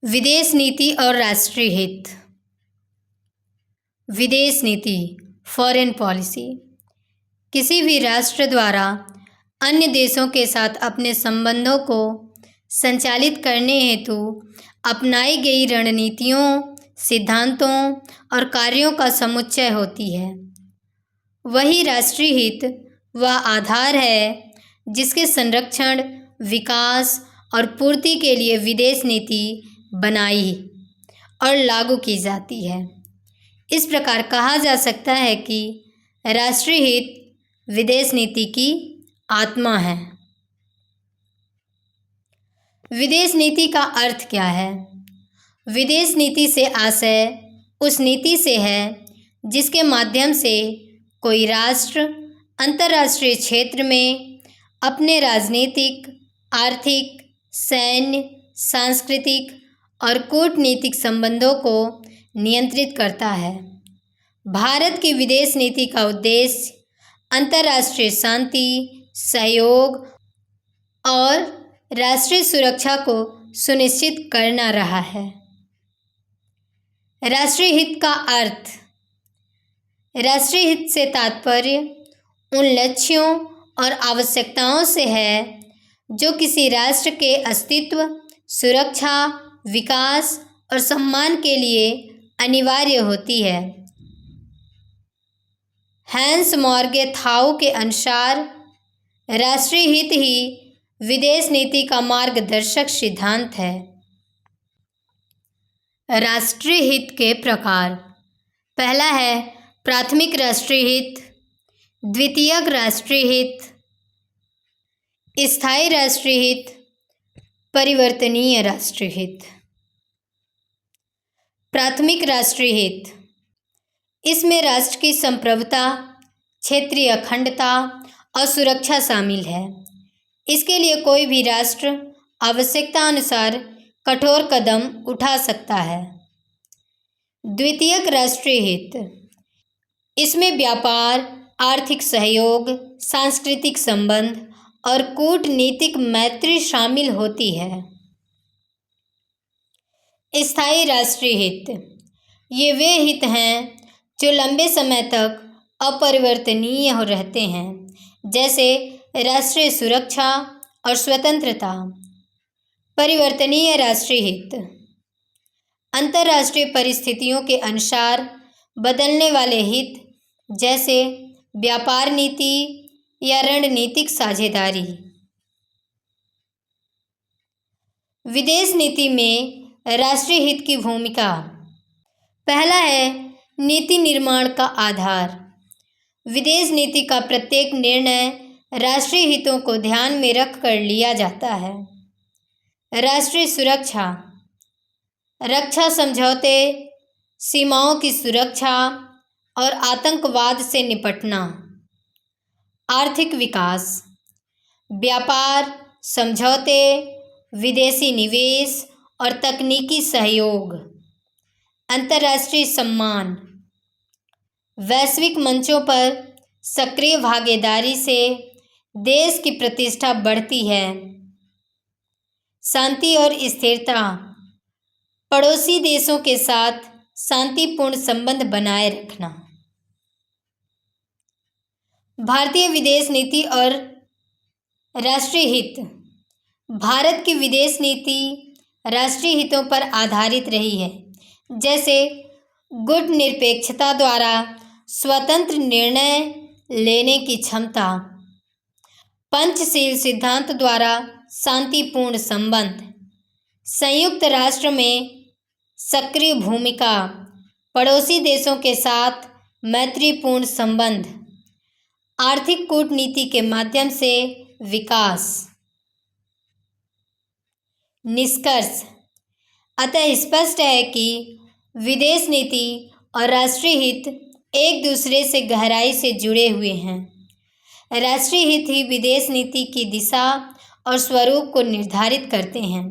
विदेश नीति और राष्ट्रीय हित। विदेश नीति फॉरेन पॉलिसी किसी भी राष्ट्र द्वारा अन्य देशों के साथ अपने संबंधों को संचालित करने हेतु अपनाई गई रणनीतियों, सिद्धांतों और कार्यों का समुच्चय होती है। वही राष्ट्रीय हित वह आधार है जिसके संरक्षण, विकास और पूर्ति के लिए विदेश नीति बनाई और लागू की जाती है। इस प्रकार कहा जा सकता है कि राष्ट्रीय हित विदेश नीति की आत्मा है। विदेश नीति का अर्थ क्या है? विदेश नीति से आशय उस नीति से है जिसके माध्यम से कोई राष्ट्र अंतर्राष्ट्रीय क्षेत्र में अपने राजनीतिक, आर्थिक, सैन्य, सांस्कृतिक और कूटनीतिक संबंधों को नियंत्रित करता है। भारत की विदेश नीति का उद्देश्य अंतर्राष्ट्रीय शांति, सहयोग और राष्ट्रीय सुरक्षा को सुनिश्चित करना रहा है। राष्ट्रीय हित का अर्थ। राष्ट्रीय हित से तात्पर्य उन लक्ष्यों और आवश्यकताओं से है जो किसी राष्ट्र के अस्तित्व, सुरक्षा, विकास और सम्मान के लिए अनिवार्य होती है। हैंस मॉर्गेथाउ के अनुसार राष्ट्रीय हित ही विदेश नीति का मार्गदर्शक सिद्धांत है। राष्ट्रीय हित के प्रकार। पहला है प्राथमिक राष्ट्रीय हित, द्वितीयक राष्ट्रीय हित, स्थायी राष्ट्रीय हित, परिवर्तनीय राष्ट्रीय हित। प्राथमिक राष्ट्रीय हित, इसमें राष्ट्र की संप्रभुता, क्षेत्रीय अखंडता और सुरक्षा शामिल है। इसके लिए कोई भी राष्ट्र आवश्यकता अनुसार कठोर कदम उठा सकता है। द्वितीयक राष्ट्रीय हित, इसमें व्यापार, आर्थिक सहयोग, सांस्कृतिक संबंध और कूटनीतिक मैत्री शामिल होती है। स्थायी राष्ट्रीय हित, ये वे हित हैं जो लंबे समय तक अपरिवर्तनीय रहते हैं, जैसे राष्ट्रीय सुरक्षा और स्वतंत्रता। परिवर्तनीय राष्ट्रीय हित, अंतर्राष्ट्रीय परिस्थितियों के अनुसार बदलने वाले हित, जैसे व्यापार नीति या रणनीतिक साझेदारी। विदेश नीति में राष्ट्रीय हित की भूमिका। पहला है नीति निर्माण का आधार। विदेश नीति का प्रत्येक निर्णय राष्ट्रीय हितों को ध्यान में रखकर लिया जाता है। राष्ट्रीय सुरक्षा, रक्षा समझौते, सीमाओं की सुरक्षा और आतंकवाद से निपटना। आर्थिक विकास, व्यापार समझौते, विदेशी निवेश और तकनीकी सहयोग। अंतर्राष्ट्रीय सम्मान, वैश्विक मंचों पर सक्रिय भागीदारी से देश की प्रतिष्ठा बढ़ती है। शांति और स्थिरता, पड़ोसी देशों के साथ शांतिपूर्ण संबंध बनाए रखना। भारतीय विदेश नीति और राष्ट्रीय हित। भारत की विदेश नीति राष्ट्रीय हितों पर आधारित रही है, जैसे गुटनिरपेक्षता द्वारा स्वतंत्र निर्णय लेने की क्षमता, पंचशील सिद्धांत द्वारा शांतिपूर्ण संबंध, संयुक्त राष्ट्र में सक्रिय भूमिका, पड़ोसी देशों के साथ मैत्रीपूर्ण संबंध, आर्थिक कूटनीति के माध्यम से विकास। निष्कर्ष। अतः स्पष्ट है कि विदेश नीति और राष्ट्रीय हित एक दूसरे से गहराई से जुड़े हुए हैं। राष्ट्रीय हित ही विदेश नीति की दिशा और स्वरूप को निर्धारित करते हैं।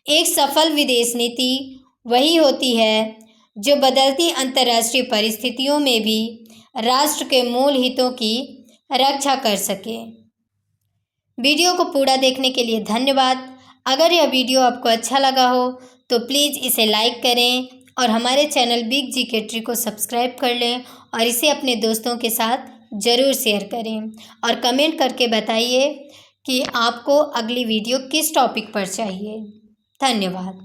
एक सफल विदेश नीति वही होती है जो बदलती अंतर्राष्ट्रीय परिस्थितियों में भी राष्ट्र के मूल हितों की रक्षा कर सके। वीडियो को पूरा देखने के लिए धन्यवाद। अगर यह वीडियो आपको अच्छा लगा हो तो प्लीज़ इसे लाइक करें और हमारे चैनल बिग जी के ट्री को सब्सक्राइब कर लें और इसे अपने दोस्तों के साथ ज़रूर शेयर करें और कमेंट करके बताइए कि आपको अगली वीडियो किस टॉपिक पर चाहिए। धन्यवाद।